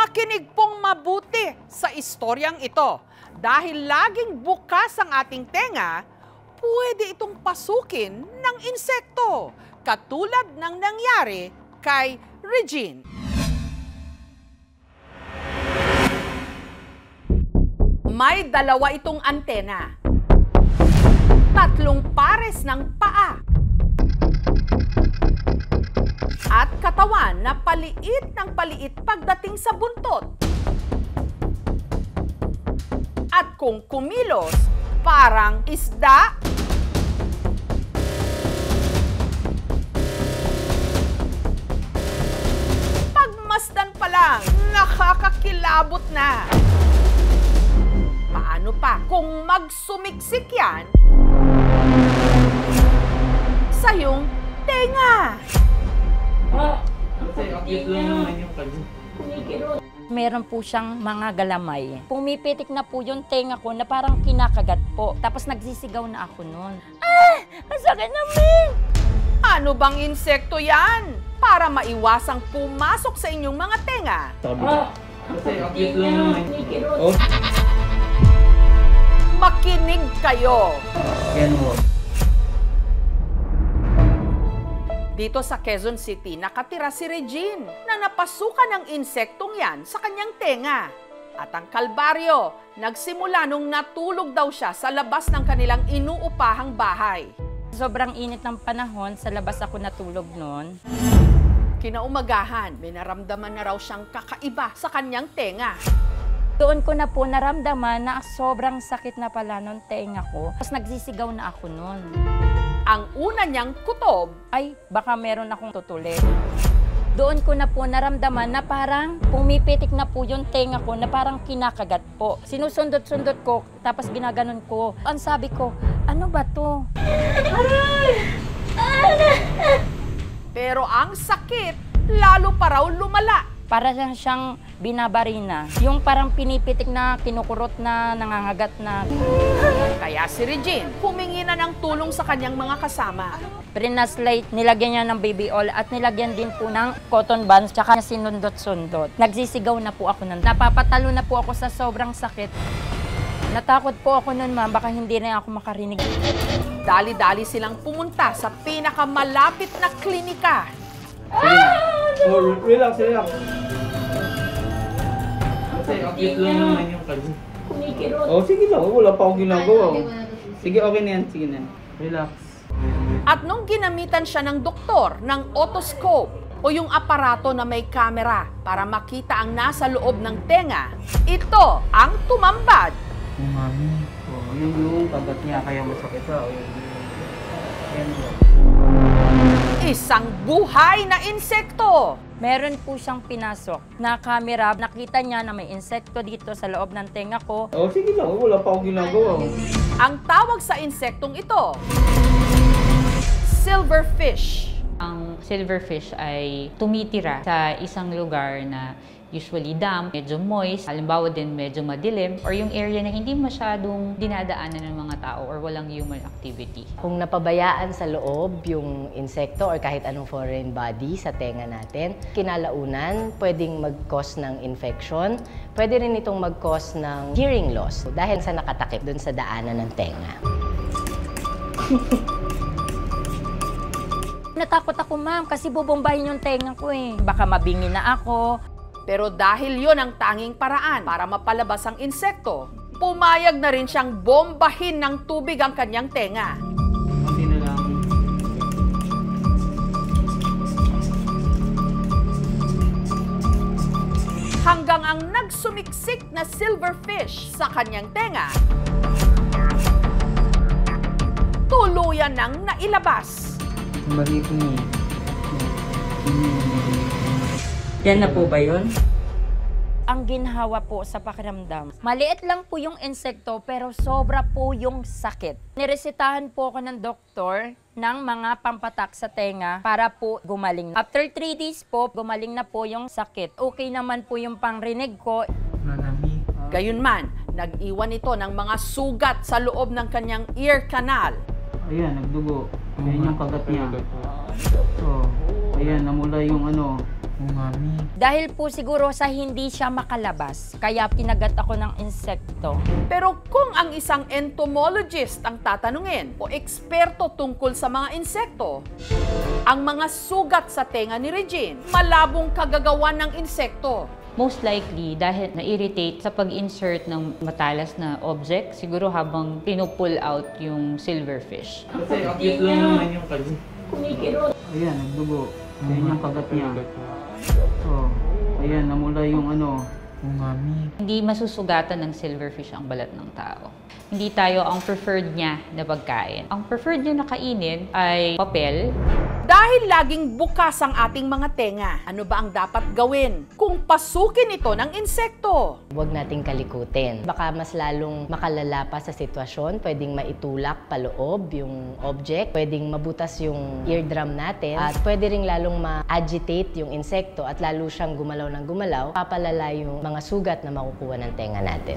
Makinig pong mabuti sa istoryang ito. Dahil laging bukas ang ating tenga, pwede itong pasukin ng insekto, katulad ng nangyari kay Regine. May dalawa itong antena, 3 pares ng paa, at katawan na paliit ng paliit pagdating sa buntot. At kung kumilos, parang isda. Pagmasdan pa lang, nakakakilabot na. Paano pa kung magsumiksik yan sa iyong tenga? Meron po siyang mga galamay. Pumipitik na po yung tenga ko na parang kinakagat po. Tapos nagsisigaw na ako nun. Ang sakit namin! Ano bang insekto yan? Para maiwasang pumasok sa inyong mga tenga. Makinig kayo. Dito sa Quezon City, nakatira si Regine na napasukan ng insektong yan sa kanyang tenga. At ang kalbaryo, nagsimula nung natulog daw siya sa labas ng kanilang inuupahang bahay. Sobrang init ng panahon, sa labas ako natulog noon. Kinaumagahan, may naramdaman na raw siyang kakaiba sa kanyang tenga. Doon ko na po naramdaman na sobrang sakit na pala nung tenga ko. Tapos nagsisigaw na ako noon. Ang una niyang kutob, ay baka meron akong tutulit. Doon ko na po naramdaman na parang pumipitik na po yung tenga ko na parang kinakagat po. Sinusundot-sundot ko, tapos ginaganon ko. Ang sabi ko, ano ba to? pero ang sakit lalo pa raw lumala. Para siyang binabarina. Yung parang pinipitik na, kinukurot na, nangangagat na. Kaya si Regine, humingi na ng tulong sa kanyang mga kasama. Prinaslate, nilagyan niya ng baby oil at nilagyan din po ng cotton buds, tsaka sinundot-sundot. Nagsisigaw na po ako nun. Napapatalo na po ako sa sobrang sakit. Natakot po ako nun, ma'am, baka hindi na ako makarinig. Dali-dali silang pumunta sa pinakamalapit na klinika. Relax. Cute lang naman yung kanin. Oh, sige lang. Wala pa akong ginagawa. Sige, okay na yan. Sige na. Relax. At nung ginamitan siya ng doktor ng otoscope o yung aparato na may kamera para makita ang nasa loob ng tenga, ito ang tumambad. Mami. Oh, yung kagat niya kaya masakit ha. Yan. Isang buhay na insekto. Meron po siyang pinasok na camera. Nakita niya na may insekto dito sa loob ng tenga ko. Oh, sige lang. Wala pa akong ginagawa. Ang tawag sa insektong ito, silverfish. Ang silverfish ay tumitira sa isang lugar na usually damp, medyo moist, halimbawa din medyo madilim, or yung area na hindi masyadong dinadaanan ng mga tao or walang human activity. Kung napabayaan sa loob yung insekto or kahit anong foreign body sa tenga natin, kinalaunan, pwedeng mag-cause ng infection, pwede rin itong mag-cause ng hearing loss dahil sa nakatakip dun sa daanan ng tenga. Natakot ako, ma'am, kasi bubombahin yung tenga ko eh. Baka mabingi na ako. Pero dahil yon ang tanging paraan para mapalabas ang insekto, pumayag na rin siyang bombahin ng tubig ang kanyang tenga. Konti na lang. Hanggang ang nagsumiksik na silverfish sa kanyang tenga, tuluyan nang nailabas. Mali ko niya. Yan na po ba yun? Ang ginhawa po sa pakiramdam, maliit lang po yung insekto pero sobra po yung sakit. Niresetahan po ako ng doktor ng mga pampatak sa tenga para po gumaling. After 3 days po, gumaling na po yung sakit. Okay naman po yung pangrinig ko. Nanami. Gayunman, nag-iwan ito ng mga sugat sa loob ng kanyang ear canal. Ayan, nagdugo. Ayan yung kagat niya. So, ayan, namula yung ano, Oo nga, Mi. Dahil po siguro sa hindi siya makalabas, kaya kinagat ako ng insekto. Pero kung ang isang entomologist ang tatanungin o eksperto tungkol sa mga insekto, ang mga sugat sa tenga ni Regine, malabong kagagawan ng insekto. Most likely, dahil na-irritate sa pag-insert ng matalas na object, siguro habang pinupull out yung silverfish. Kasi cute lang naman yung kagi. Ayan, nagdugo. Ayan yung kagat niya. So, ayan, namula yung ano. Oo nga, Mi. Hindi masusugatan ng silverfish ang balat ng tao. Hindi tayo ang preferred niya na pagkain. Ang preferred niya na kainin ay papel. Dahil laging bukas ang ating mga tenga, ano ba ang dapat gawin kung pasukin ito ng insekto? Huwag nating kalikutin. Baka mas lalong makalala pa sa sitwasyon. Pwedeng maitulak paloob yung object. Pwedeng mabutas yung eardrum natin. At pwede ring lalong ma-agitate yung insekto at lalo siyang gumalaw ng gumalaw. Papalala yung mga sugat na makukuha ng tenga natin.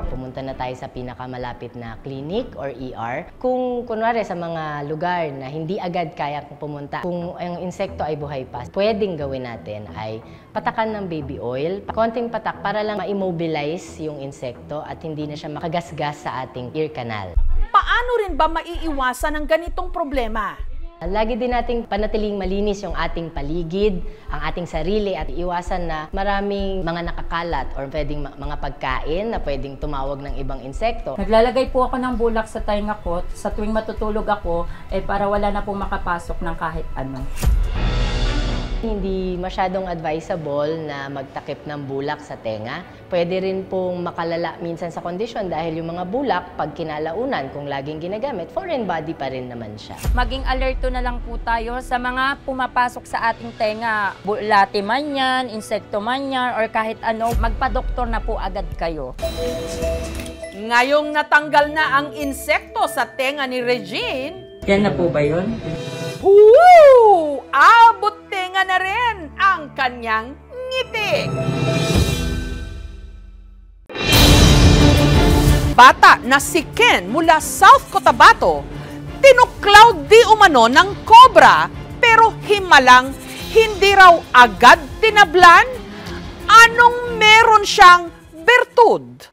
Pumunta na tayo sa pinakamalapit na clinic or ER. Kung kunwari sa mga lugar na hindi agad kaya pumunta, kung ang insekto ay buhay pa, pwedeng gawin natin ay patakan ng baby oil, konting patak para lang ma-immobilize yung insekto at hindi na siya makagasgas sa ating ear canal. Paano rin ba maiiwasan ang ganitong problema? Lagi din nating panatiling malinis yung ating paligid, ang ating sarili at iwasan na maraming mga nakakalat or pwedeng mga pagkain na pwedeng tumawag ng ibang insekto. Naglalagay po ako ng bulak sa tainga ko sa tuwing matutulog ako para wala na pong makapasok ng kahit ano. Hindi masyadong advisable na magtakip ng bulak sa tenga. Pwede rin pong makalala minsan sa kondisyon dahil yung mga bulak, pag kinalaunan, kung laging ginagamit, foreign body pa rin naman siya. Maging alerto na lang po tayo sa mga pumapasok sa ating tenga. Bulati man yan, insekto man yan, or kahit ano, magpa-doktor na po agad kayo. Ngayong natanggal na ang insekto sa tenga ni Regine, Yan na po ba yun? woo! Abot tenga na rin ang kanyang ngiti. Bata na si Ken mula South Cotabato, tinuklaw di umano ng cobra pero himalang hindi raw agad tinablan. Anong meron siyang bertud?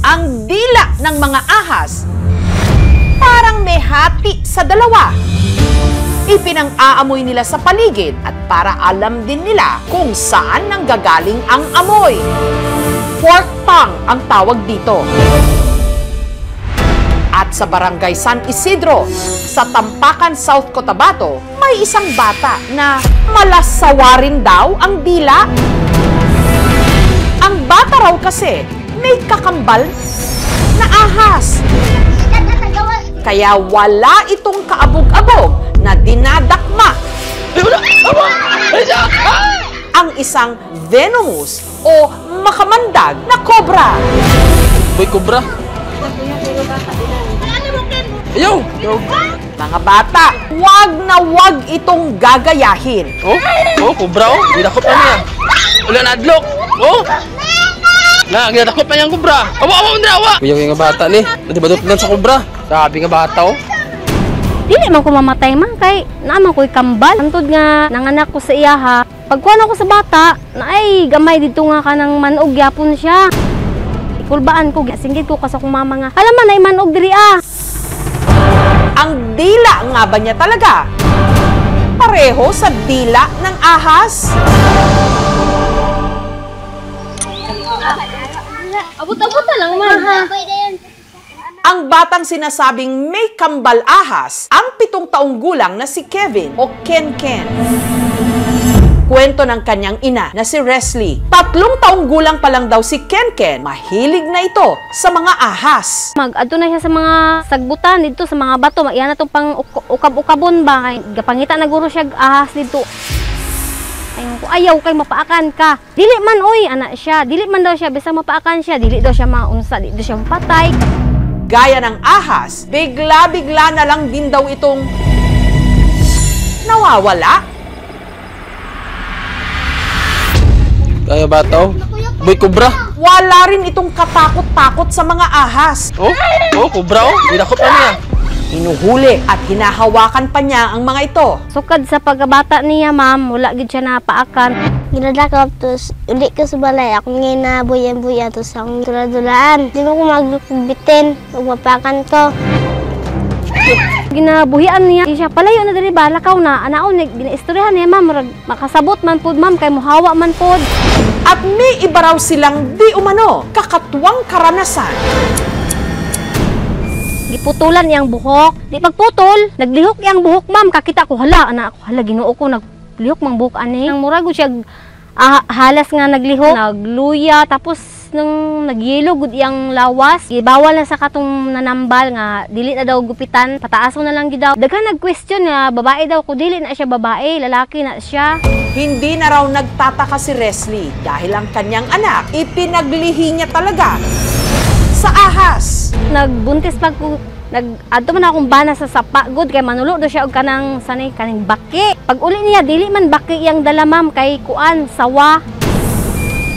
Ang dila ng mga ahas parang may hati sa dalawa. Ipinang-aamoy nila sa paligid at para alam din nila kung saan nanggagaling ang amoy. Fork tongue ang tawag dito. At sa barangay San Isidro, sa Tampakan, South Cotabato, may isang bata na malasawarin daw ang dila. Ang bata raw kasi may kakambal na ahas. Kaya wala itong kaabog-abog na dinadakma ang isang venomous o makamandag na cobra. Boy, cobra. Ayaw! Mga bata, wag itong gagayahin. Oh, cobra oh. Ginakop na niya. Wala na adlok. Oh! Na, ginakop na niyang cobra. Awa, awa! Kuya nga bata ni. Natibadot lang sa cobra. Sabi nga bata oh. Dili man ko mamatay man kay naaman ko'y kambal. Antod nga nanganak ko sa iyaha. Pagkuhan ako sa bata, na ay gamay dito nga kanang manog yapon siya. Ikulbaan ko, singgit ko kasi akong mama nga. Alam man ay manog diri ah. Ang dila nga ba niya talaga? Pareho sa dila ng ahas? Abot-abot na lang man ha. Ang batang sinasabing may kambal ahas, ang 7 taong gulang na si Kevin o Ken. Kwento ng kanyang ina na si Resli. 3 taong gulang pa lang daw si Ken. Mahilig na ito sa mga ahas. Mag-adto na siya sa mga sagbutan dito sa mga bato. Iyan na itong pang ukab-ukabon ba. Kay gapangita na guro siya ahas dito. Ayun ko, ayaw kay mapaakan ka. Dili man oy, anak siya. Dili man daw siya, bisang mapaakan siya. Dili daw siya maunsa, dili daw siya mapatay. Gaya ng ahas, bigla-bigla na lang din daw itong nawawala. Kaya bata, oh. Boy, kubra. Wala rin itong katakot-takot sa mga ahas. Oh, kubra, oh. Dinakop na niya. Hinuhuli at hinahawakan pa niya ang mga ito. Sukad sa pagkabata niya, ma'am, wala gid siya napaakan. Ginadakap, tapos uli ka sa balay. Ako ngayon na buyan-buya, tapos akong tula-tulaan. Di mo ko magbitin, magmapakan ko. Ginabuhian niya. Siya palayo na diri ba lakaw na anaon ginaistoryahan niya, ma'am, makasabot man pud, ma'am, kay muhawa man pud. At may iba raw silang di umano kakatuwang karanasan. Giputulan iyang buhok. Di pagputol, naglihok iyang buhok, ma'am. Kakita ko, hala, anak ako, hala, Ginoo ko, naglihok mang buhok ani. Ang murag ko siya halas nga naglihok, nagluya, tapos nung nagyelo gud iyang lawas, gibawal na sa katong nanambal nga dili na daw gupitan, pataason na lang gid daw. Daghan nag-question nga babae daw ko, dili na siya babae, lalaki na siya. Hindi na raw nagtataka si Resli dahil ang kanyang anak ipinaglihi niya talaga sa ahas. Nagbuntis pag ko, adto man akong bana sa sapa good kay manulo do siya og kanang sanay kaning baki. Pag uli niya dili man baki iyang dala, ma'am, kay kuan sawa.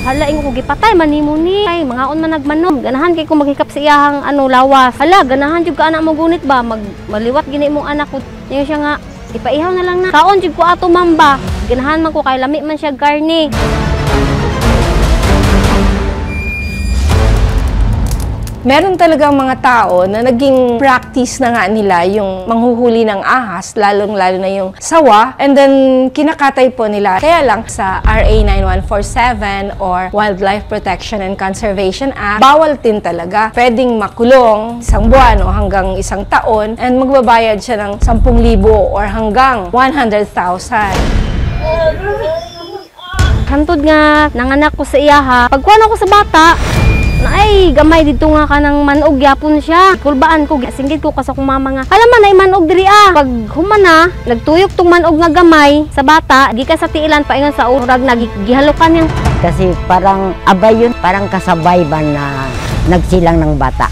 Hala, ingo ko gipatay manimo ni. Ay, mangaon man nagmanom. Ganahan kay ko maghikap sa iyahang lawas. Hala, ganahan jud ka anak mo gunit ba? Maliwat gini mong anak ko. Niya siya nga ipaihaw na lang na. Kaon jud ko ato, ma'am, ba. Ganahan man ko kay lami man siya garni. Meron talagang mga tao na naging practice na nga nila yung manghuhuli ng ahas, lalong-lalo na yung sawa, and then kinakatay po nila. Kaya lang sa RA 9147 or Wildlife Protection and Conservation Act, bawal din talaga. Pwedeng makulong 1 buwan o hanggang 1 taon, and magbabayad siya ng 10,000 or hanggang 100,000. Hantod nga nanganak ko sa iyaha. Pagkuan ako sa bata, ay gamay dito nga kanang manog yapon siya. Kulbaan ko, singgit ko kasi akong mama nga, alam man ay manog diri ah. Pag humana, nagtuyok tong manog nga gamay sa bata, gikan sa tiilan paingon sa urag, nagihalukan yang. Kasi parang abay yun, parang kasabay ba na nagsilang ng bata.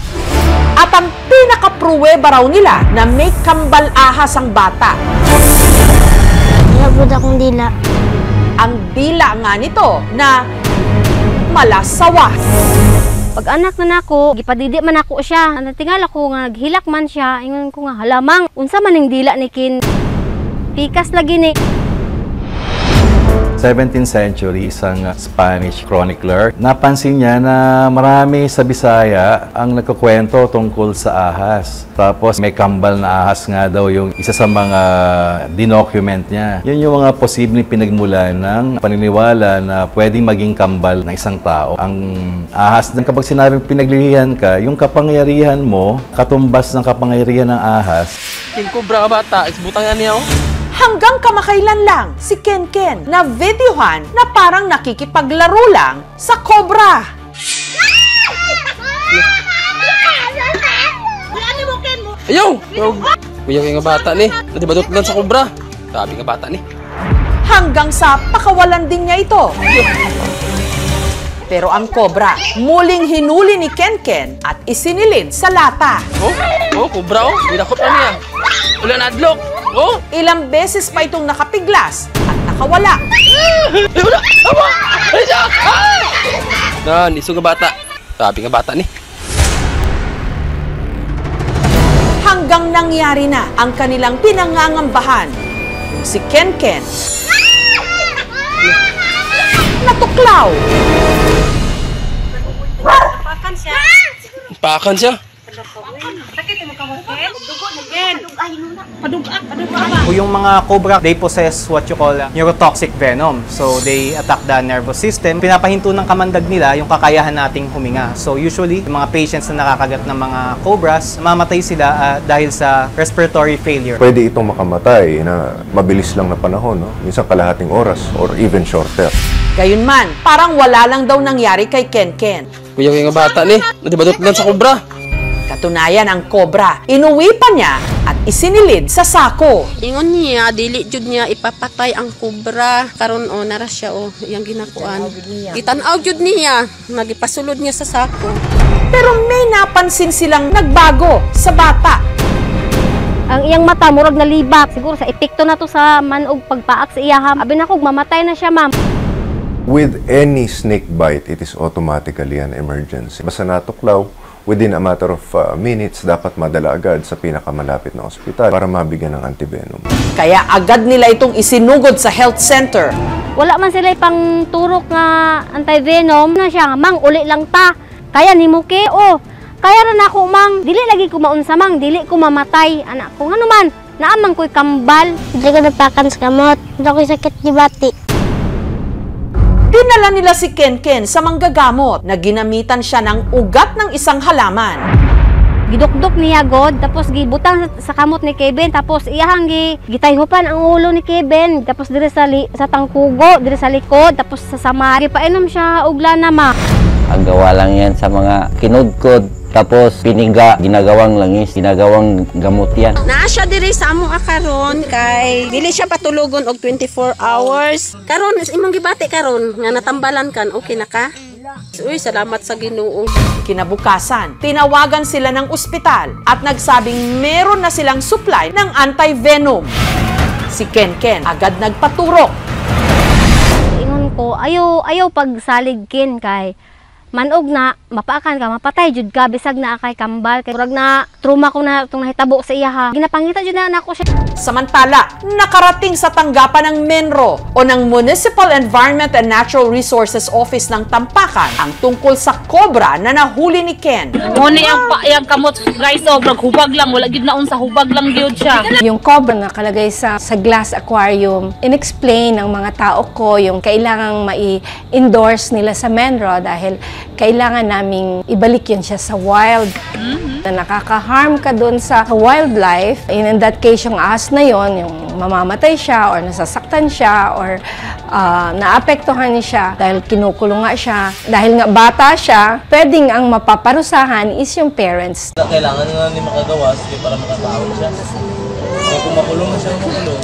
At ang pinaka-pruweba raw nila na may kambal ahas ang bata. Nabod akong dila. Ang dila nga nito na malasawa. Pag anak na nako, gipadidi man ako siya. Natingala ko nga naghilak man siya, ingon ko nga halamang unsa man ning dila ni kin. Pikas lagi ni. 17th century, isang Spanish chronicler. Napansin niya na marami sa Bisaya ang nagkukwento tungkol sa ahas. Tapos may kambal na ahas nga daw yung isa sa mga dinocument niya. Yun yung mga posibleng pinagmulan ng paniniwala na pwedeng maging kambal ng isang tao. Ang ahas, kapag sinabing pinaglilihan ka, yung kapangyarihan mo, katumbas ng kapangyarihan ng ahas. King kubra bata, isbutang yan niya, oh. Hanggang kamakailan lang si Ken Ken na videohan na parang nakikipaglaro lang sa cobra. Ayaw! Kuya nga bata ni. Nadibadot lang sa kubra. Sabi nga bata ni. Hanggang sa pakawalan din niya ito. Pero ang cobra, muling hinuli ni Ken Ken at isinilid sa lata. Oh, kubra, oh. Dinakop na niya. Wala na adlok. Oh! Ilang beses pa itong nakapiglas at nakawala. Wala! Awa! Ay, siya! Ah! Niso nga bata. Sabi nga bata ni. Hanggang nangyari na ang kanilang pinangangambahan. Si Ken Ken natuklaw. Pakan siya. Yung mga cobra, they possess what you call neurotoxic venom. So, they attack the nervous system. Pinapahinto ng kamandag nila yung kakayahan nating huminga. So, usually, yung mga patients na nakakagat ng mga cobras, mamamatay sila dahil sa respiratory failure. Pwede itong makamatay na mabilis lang na panahon, no? Minsan kalahating oras or even shorter. Gayunman, parang wala lang daw nangyari kay Ken Ken. Kuya nga bata ni. Nadibadot lang sa kubra. Katunayan ang cobra, inuwi pa niya at isinilid sa sako. Ingon niya, dili jud niya ipapatay ang kubra. Karon nara siya iyang ginakuan. Gitanaw jud niya, nagipasulod niya sa sako. Pero may napansin silang nagbago sa bata. Ang iyang mata, murag nalibak. Siguro sa epekto na to sa manog pagpaak sa iyaham. Abi na ko, mamatay na siya, ma'am. With any snake bite, it is automatically an emergency. Basta natuklaw, within a matter of minutes, dapat madala agad sa pinakamalapit na ospital para mabigyan ng antivenom. Kaya agad nila itong isinugod sa health center. Wala man sila pang turok nga anti-venom na siya. Mang, uli lang ta. Kaya ni Muke, kaya rin ako, mang. Dili lagi ko maunsa, mang. Dili ko mamatay. Anak ko, ano man. Naamang ko'y kambal. Hindi ko napakan sa kamot. Hindi ko sakit di bati. Dinala nila si Ken sa manggagamot na ginamitan siya ng ugat ng isang halaman. Gidukdok niya God, tapos gibutang sa kamot ni Kevin, tapos iyahang gitayhupan ang ulo ni Kevin, tapos dire sa tangkugo, dire sa likod, tapos sa samari. Painom siya og lana, ma. Ang gawa lang yan sa mga kinudkod, tapos piniga, ginagawang langis, ginagawang gamot yan. Naa siya diri sa among akaron kay dili siya patulogon og 24 hours. Karon imong gibati karon nga natambalan kan, okay na ka? Uy, salamat sa Ginoo. Kinabukasan, tinawagan sila ng ospital at nagsabing meron na silang supply ng anti-venom. Si Ken agad nagpaturok. Ingon ko, ayaw pagsalig Ken kay manog na, mapaakan ka, mapatay jud ka, bisag na akay kambal. Kay murag na trauma ko na itong nahitabo sa iya ha. Ginapangita jud na ako siya. Samantala, nakarating sa tanggapan ng MENRO o ng Municipal Environment and Natural Resources Office ng Tampakan ang tungkol sa cobra na nahuli ni Ken. Muna yung kamot, guys, hubag lang, wala gid naon sa hubag lang gyud siya. Yung cobra na nakalagay sa glass aquarium, inexplain ng mga tao ko yung kailangang mai-endorse nila sa MENRO dahil kailangan naming ibalik yun siya sa wild. Na nakaka-harm ka dun sa wildlife. In that case, yung ahas na yon, yung mamamatay siya or nasasaktan siya or naapektuhan niya siya dahil kinukulong nga siya. Dahil nga bata siya, pwedeng ang mapaparusahan is yung parents. Kailangan na ni makagawas para makatawag siya. Kaya kung makulong na siya, makulong.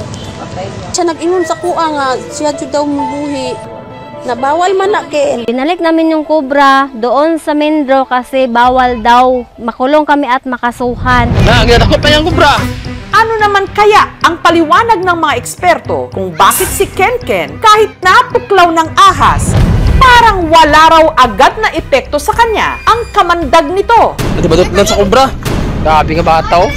Siya nag-ingon sa kuha nga, siya jud daw mubuhi. Nabawal man na Ken. Binalik namin yung cobra doon sa MENRO kasi bawal daw. Makulong kami at makasuhan. Ginadakot pa yung cobra. Ano naman kaya ang paliwanag ng mga eksperto kung bakit si Ken kahit natuklaw ng ahas, parang wala raw agad na epekto sa kanya ang kamandag nito? Badot lang sa cobra. Grabe nga bata.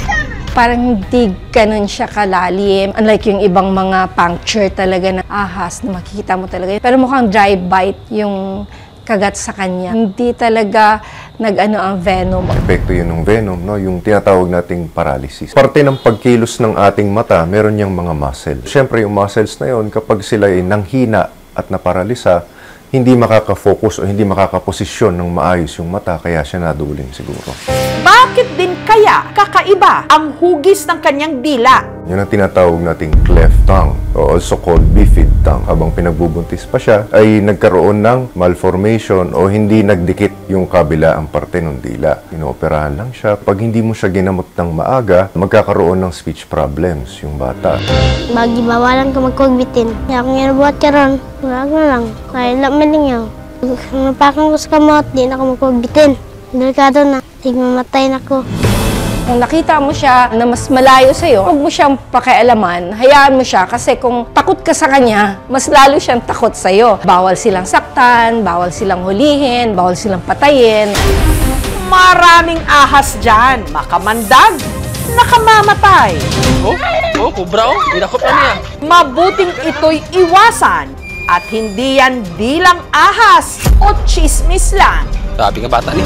Parang hindi ganun siya kalalim. Unlike yung ibang mga puncture talaga na ahas na makikita mo talaga. Pero mukhang dry bite yung kagat sa kanya. Hindi talaga ang venom. Epekto yun ng venom, no? Yung tinatawag nating paralysis. Parte ng pagkilos ng ating mata, meron niyang mga muscle. Siyempre, yung muscles na yun, kapag sila ay nanghina at naparalisa, hindi makaka-focus o hindi makakaposisyon ng maayos yung mata, kaya siya naduling siguro. Bakit din kaya kakaiba ang hugis ng kanyang dila? Yun ang tinatawag nating cleft tongue, o also called bifid tongue. Habang pinagbubuntis pa siya, ay nagkaroon ng malformation o hindi nagdikit yung kabila ang parte ng dila. Inooperahan lang siya. Pag hindi mo siya ginamot ng maaga, magkakaroon ng speech problems yung bata. Magibawalan ko magkugbitin. Kaya kung yan buhat ka ron, wala na lang. Kaya lamaling yun. Napakan ko sa kamot, di na ako magkugbitin. Delikado na. Mamatay na ko. Kung nakita mo siya na mas malayo sa'yo, huwag mo siyang pakialaman, hayaan mo siya kasi kung takot ka sa kanya, mas lalo siyang takot sa'yo. Bawal silang saktan, bawal silang hulihin, bawal silang patayin. Maraming ahas dyan, makamandag, nakamamatay. Cobra, dinakot pa niya. Mabuting ito'y iwasan at hindi yan dilang ahas o chismis lang. Grabe nga bata ni.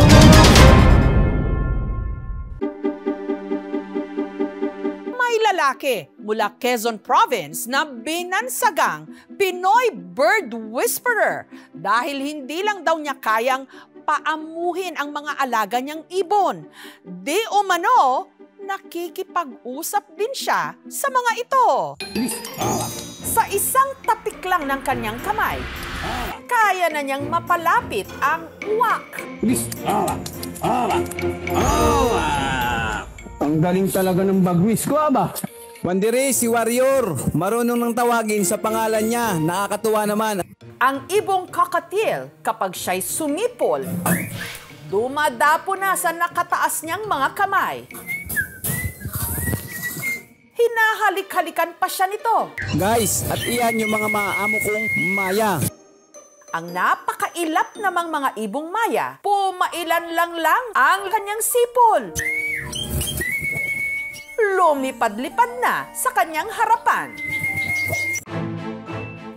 Lalaki mula Quezon Province na binansagang Pinoy Bird Whisperer dahil hindi lang daw niya kayang paamuhin ang mga alaga niyang ibon. Di umano, nakikipag-usap din siya sa mga ito. Sa isang tapik lang ng kanyang kamay, kaya na niyang mapalapit ang uwak. Ang galing talaga ng bagwis ko, aba. Wandere, si Warrior. Marunong nang tawagin sa pangalan niya. Nakakatuwa naman. Ang ibong kakatil, kapag siya'y sumipol, dumadapo na sa nakataas niyang mga kamay. hinahalik-halikan pa siya nito. Guys, at iyan yung mga maamo kong Maya. Ang napakailap namang mga ibong Maya, pumailan lang ang kanyang sipol. Lumipad-lipad na sa kanyang harapan.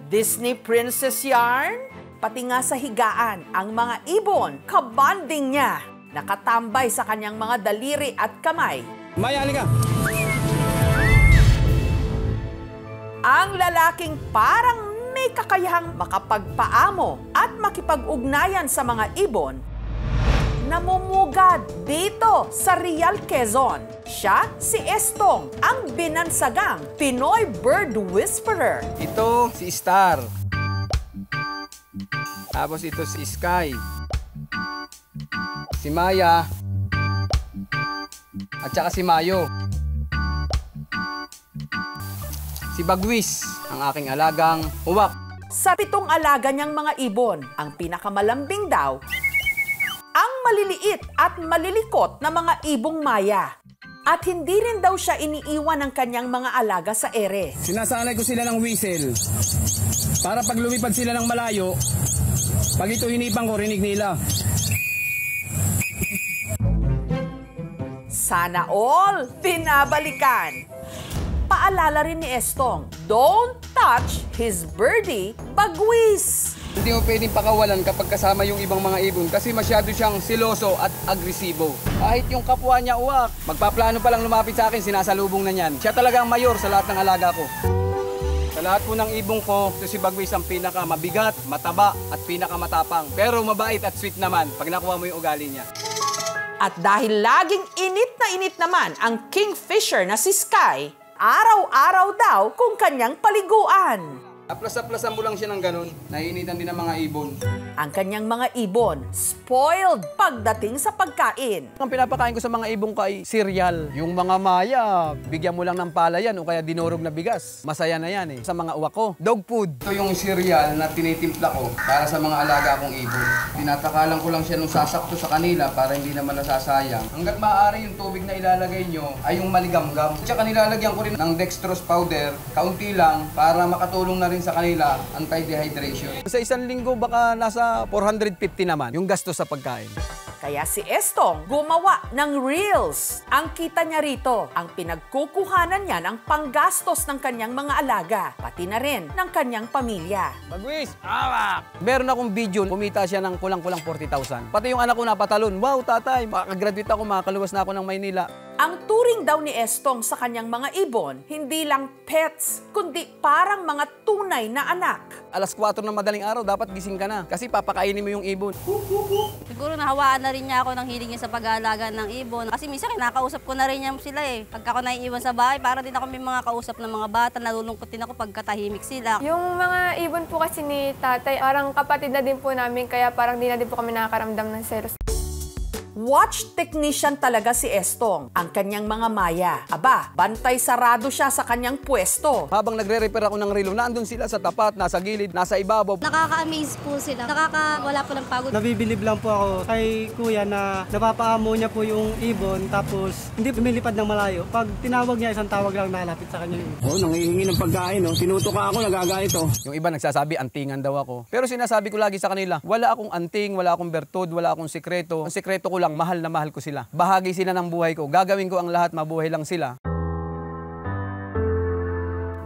Disney Princess yarn? Pati nga sa higaan, ang mga ibon, kabanding niya, nakatambay sa kanyang mga daliri at kamay. Maya, halika! Ang lalaking parang may kakayahang makapagpaamo at makipag-ugnayan sa mga ibon, namumugad dito sa Real Quezon. Siya si Estong, ang binansagang Pinoy Bird Whisperer. Ito si Star. Tapos ito si Sky. Si Maya. At saka si Mayo. Si Bagwis, ang aking alagang uwak. Sa 7 alaga niyang mga ibon, ang pinakamalambing daw, ang maliliit at malilikot na mga ibong Maya. At hindi rin daw siya iniiwan ng kanyang mga alaga sa ere. Sinasanay ko sila ng whistle. Para pag lumipad sila ng malayo, pag ito hinipang ko, rinig nila. Sana all pinabalikan. Paalala rin ni Estong, don't touch his birdie, Bagwis. Hindi mo pwedeng pakawalan kapag kasama yung ibang mga ibon kasi masyado siyang siloso at agresibo. Kahit yung kapwa niya uwak, magpaplano pa lang lumapit sa akin, sinasalubong na niyan. Siya talaga ang mayor sa lahat ng alaga ko. Sa lahat po ng ibong ko, ito si Bagwis ang pinakamabigat, mataba at pinakamatapang. Pero mabait at sweet naman pag nakuha mo yung ugali niya. At dahil laging init naman ang kingfisher na si Sky, araw-araw daw kung kanyang paliguan. Aplas-aplasan mo lang siya ng ganun, naiinitan din ng mga ibon. Ang kanyang mga ibon, spoiled pagdating sa pagkain. Ang pinapakain ko sa mga ibong ko ay cereal. Yung mga Maya, bigyan mo lang ng palayan o kaya dinurog na bigas. Masaya na yan eh. Sa mga uwak ko, dog food. Ito yung cereal na tinitimpla ko para sa mga alaga kong ibon. Tinatakalan ko lang siya nung sasakto sa kanila para hindi naman nasasayang. Hanggat maaari yung tubig na ilalagay nyo ay yung maligamgam. Tsaka nilalagyan ko rin ng dextrose powder, kaunti lang, para makatulong na rin sa kanila anti-dehydration. Sa isang linggo baka nasa 450 naman yung gasto sa pagkain. Kaya si Estong gumawa ng reels. Ang kita niya rito, ang pinagkukuhanan niya ng panggastos ng kanyang mga alaga, pati na rin ng kanyang pamilya. Bagwis! Awak! Meron akong video, kumita siya ng kulang-kulang 40,000. Pati yung anak ko napatalon, wow tatay, makakagraduate ako, makakaluwas na ako ng Maynila. Ang turing daw ni Estong sa kanyang mga ibon, hindi lang pets, kundi parang mga tunay na anak. Alas 4 ng madaling araw, dapat gising ka na kasi papakainin mo yung ibon. Siguro nahawaan na rin niya ako ng hilig niya sa pag-aalaga ng ibon. Kasi minsan kinakausap ko na rin niya sila eh. Pagka ako naiiwan sa bahay, para din ako may mga kausap ng mga bata, nalulungkot din ako pagkatahimik sila. Yung mga ibon po kasi ni tatay, parang kapatid na din po namin, kaya parang di na din po kami nakakaramdam ng selos. Watch technician talaga si Estong, ang kanyang mga Maya. Aba, bantay sarado siya sa kanyang pwesto. Habang nagre-repair ako ng relo, nandun sila sa tapat, nasa gilid, nasa ibabaw. Nakaka-amaze po sila. Nakakawala po ng pagod. Nabibilib lang po ako kay kuya na napapaamo niya po yung ibon tapos hindi lumilipad ng malayo. Pag tinawag niya, isang tawag lang nalapit sa kanya. Nangihingi ng pagkain, tinutuka ako, nagagait. Yung iba nagsasabi, antingan daw ako. Pero sinasabi ko lagi sa kanila, wala akong anting, wala akong bertud, wala akong sikreto. Ang sikreto ko lang, mahal na mahal ko sila. Bahagi sila ng buhay ko. Gagawin ko ang lahat, mabuhay lang sila.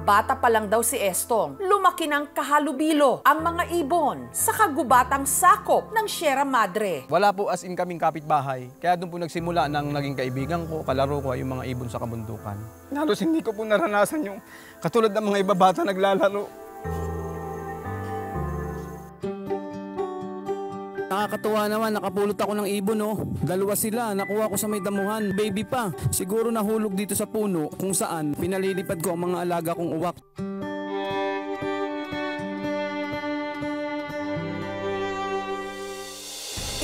Bata pa lang daw si Estong, lumaki ng kahalubilo ang mga ibon sa kagubatang sakop ng Sierra Madre. Wala po as in kaming kapitbahay. Kaya doon po nagsimula nang naging kaibigan ko, kalaro ko ay yung mga ibon sa kabundukan. Halos hindi ko po naranasan yung katulad ng mga iba bata naglalaro. Nakakatuwa naman, nakapulot ako ng ibon, Dalawa sila, nakuha ko sa may damuhan, baby pa. Siguro nahulog dito sa puno kung saan pinalilipad ko ang mga alaga kong uwak.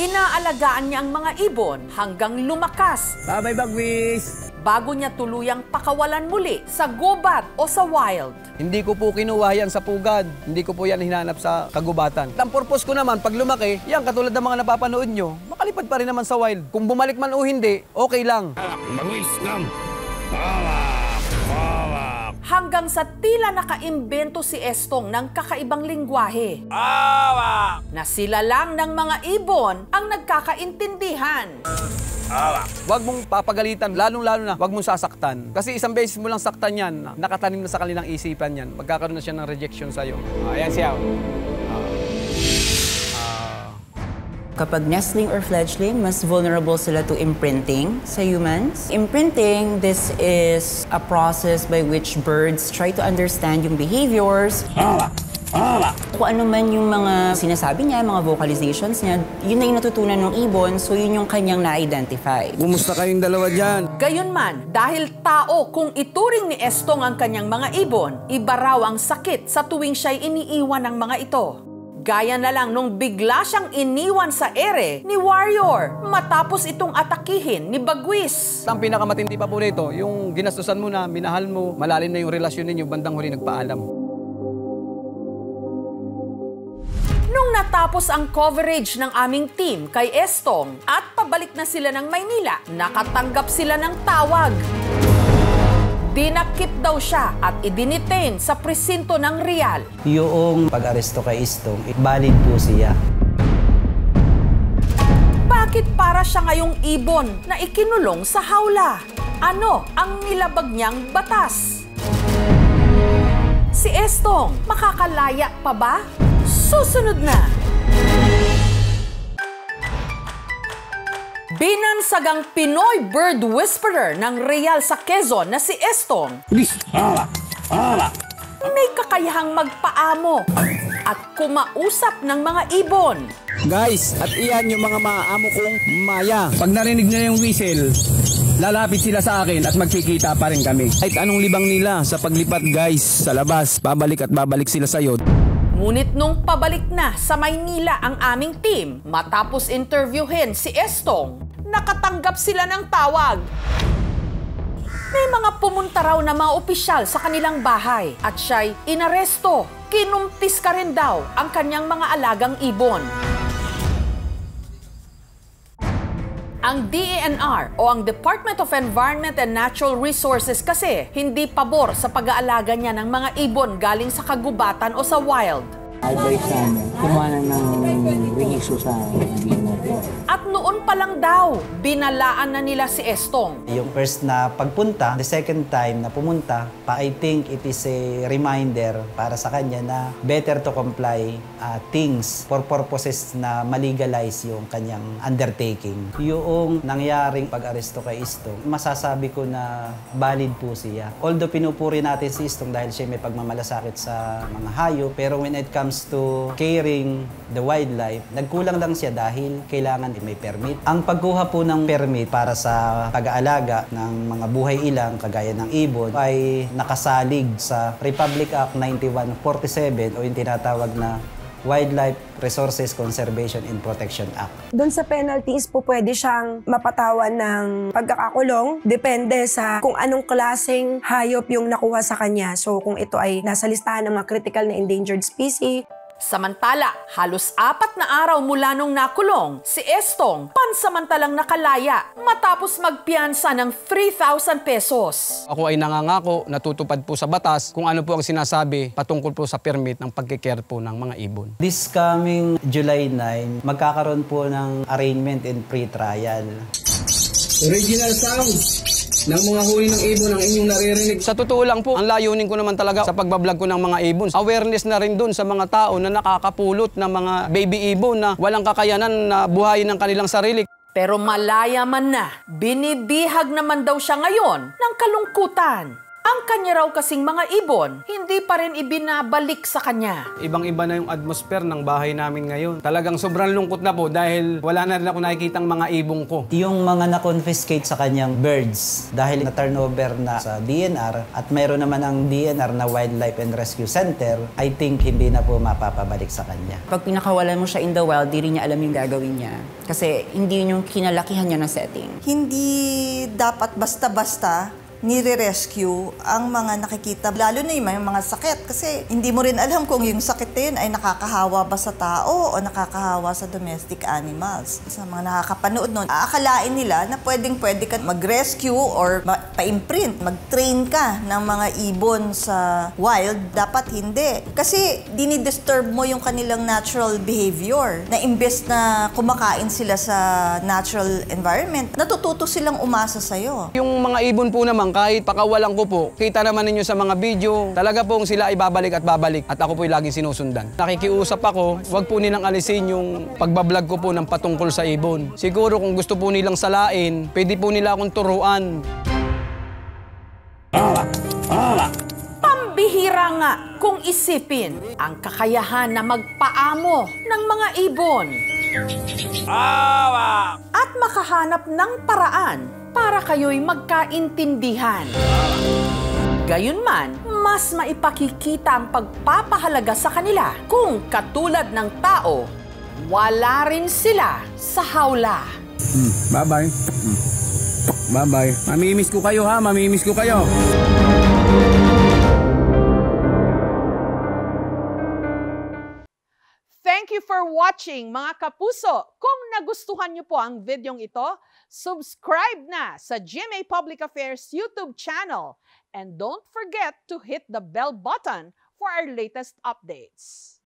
Inaalagaan niya ang mga ibon hanggang lumakas. Bye-bye, Bagwis! Bago niya tuluyang pakawalan muli sa gubat o sa wild. Hindi ko po kinuha yan sa pugad. Hindi ko po yan hinanap sa kagubatan. Ang purpose ko naman, pag lumaki, yan katulad ng mga napapanood nyo, makalipad pa rin naman sa wild. Kung bumalik man o hindi, okay lang. Bagwis, hanggang sa tila nakaimbento si Estong ng kakaibang lingwahe. Na sila lang ng mga ibon ang nagkakaintindihan. Huwag mong papagalitan, lalong-lalo na huwag mong sasaktan. Kasi isang beses mo lang saktan yan, nakatanim na sa kanilang isipan yan, magkakaroon na siya ng rejection sa'yo. Ayan siya. Kapag nestling or fledgling, mas vulnerable sila to imprinting sa humans. Imprinting, this is a process by which birds try to understand yung behaviors. Kung ano man yung mga sinasabi niya, mga vocalizations niya, yun na yung natutunan ng ibon, so yun yung kanyang na-identify. Kumusta kayong dalawa dyan? Gayunman, dahil tao kung ituring ni Estong ang kanyang mga ibon, iba raw ang sakit sa tuwing siya'y iniiwan ng mga ito. Gaya na lang nung bigla siyang iniwan sa ere ni Warrior matapos itong atakihin ni Bagwis. Ang pinakamatindi pa po nito, yung ginastusan mo na, minahal mo, malalim na yung relasyon ninyo, bandang huli nagpaalam. Nung natapos ang coverage ng aming team kay Estong at pabalik na sila ng Maynila, nakatanggap sila ng tawag. Dinakip daw siya at idinitain sa presinto ng Real. Yung pag-aresto kay Estong, valid po siya. Bakit para siya ngayong ibon na ikinulong sa hawla? Ano ang nilabag niyang batas? Si Estong, makakalaya pa ba? Susunod na! Binansagang Pinoy bird whisperer ng Real sa Quezon na si Estong may kakayahang magpaamo at kumausap ng mga ibon. Guys, at iyan yung mga maaamo kong maya. Pag narinig nila yung whistle, lalapit sila sa akin at magkikita pa rin kami. Kahit anong libang nila sa paglipat guys sa labas, babalik at babalik sila sa'yo. Ngunit nung pabalik na sa Maynila ang aming team, matapos interviewin si Estong, nakatanggap sila ng tawag. May mga pumunta raw na mga opisyal sa kanilang bahay at siya'y inaresto. Kinumpis ka rin daw ang kanyang mga alagang ibon. Ang DENR o ang Department of Environment and Natural Resources kasi hindi pabor sa pag-aalaga niya ng mga ibon galing sa kagubatan o sa wild. Advice namin, kumuha na ng riniso sa ibon natin. At noon pa lang daw, binalaan na nila si Estong. Yung first na pagpunta, the second time na pumunta, I think it is a reminder para sa kanya na better to comply things for purposes na malegalize yung kanyang undertaking. Yung nangyaring pag-aresto kay Estong, masasabi ko na valid po siya. Although pinupuri natin si Estong dahil siya may pagmamalasakit sa mga hayop, pero when it comes to caring the wildlife, nagkulang lang siya dahil kailangan may permit. Ang pagkuha po ng permit para sa pag-aalaga ng mga buhay ilang kagaya ng ibon ay nakasalig sa Republic Act 9147 o yung tinatawag na Wildlife Resources Conservation and Protection Act. Doon sa penalties po pwede siyang mapatawan ng pagkakakulong. Depende sa kung anong klaseng hayop yung nakuha sa kanya. So kung ito ay nasa listahan ng mga critical na endangered species. Samantala, halos 4 na araw mula nung nakulong, si Estong pansamantalang nakalaya matapos magpiyansa ng 3,000 pesos. Ako ay nangangako, natutupad po sa batas kung ano po ang sinasabi patungkol po sa permit ng pagkikare po ng mga ibon. This coming July 9, magkakaroon po ng arraignment and pre-trial. Original sound ng mga huli ng ibon ang inyong naririnig. Sa totoo lang po, ang layunin ko naman talaga sa pagbablog ko ng mga ibon, awareness na rin dun sa mga tao na nakakapulot ng mga baby ibon na walang kakayanan na buhayin ng kanilang sarili. Pero malaya man na, binibihag naman daw siya ngayon ng kalungkutan. Ang kanya raw kasing mga ibon, hindi pa rin ibinabalik sa kanya. Ibang-iba na yung atmosphere ng bahay namin ngayon. Talagang sobrang lungkot na po dahil wala na rin ako nakikitang mga ibong ko. Yung mga na-confiscate sa kanyang birds dahil na-turnover na sa DNR at mayroon naman ang DNR na Wildlife and Rescue Center, I think hindi na po mapapabalik sa kanya. Pag pinakawalan mo siya in the wild, di rin niya alam yung gagawin niya. Kasi hindi yun yung kinalakihan niya ng setting. Hindi dapat basta-basta nire-rescue ang mga nakikita, lalo na yung mga sakit. Kasi hindi mo rin alam kung yung sakit na yun ay nakakahawa ba sa tao o nakakahawa sa domestic animals. Sa mga nakakapanood nun, aakalain nila na pwede ka mag-rescue or pa-imprint, mag-train ka ng mga ibon sa wild. Dapat hindi. Kasi dinidisturb mo yung kanilang natural behavior na imbes na kumakain sila sa natural environment, natututo silang umasa sa'yo. Yung mga ibon po naman, kahit pakawalan ko po, kita naman ninyo sa mga video, talaga pong sila ay babalik at babalik at ako po ay laging sinusundan. Nakikiusap ako, wag po nilang alisin yung pagbablog ko po ng patungkol sa ibon. Siguro kung gusto po nilang salain, pwede po nila akong turuan. Pambihira nga kung isipin ang kakayahan na magpaamo ng mga ibon. At makahanap ng paraan para kayo'y magkaintindihan. Gayunman, mas maipakikita ang pagpapahalaga sa kanila kung katulad ng tao, wala rin sila sa hawla. Bye-bye. Bye-bye. Mamimiss ko kayo ha, mamimiss ko kayo. Thank you for watching, mga kapuso. Kung nagustuhan niyo po ang videong ito, subscribe na sa GMA Public Affairs YouTube channel. And don't forget to hit the bell button for our latest updates.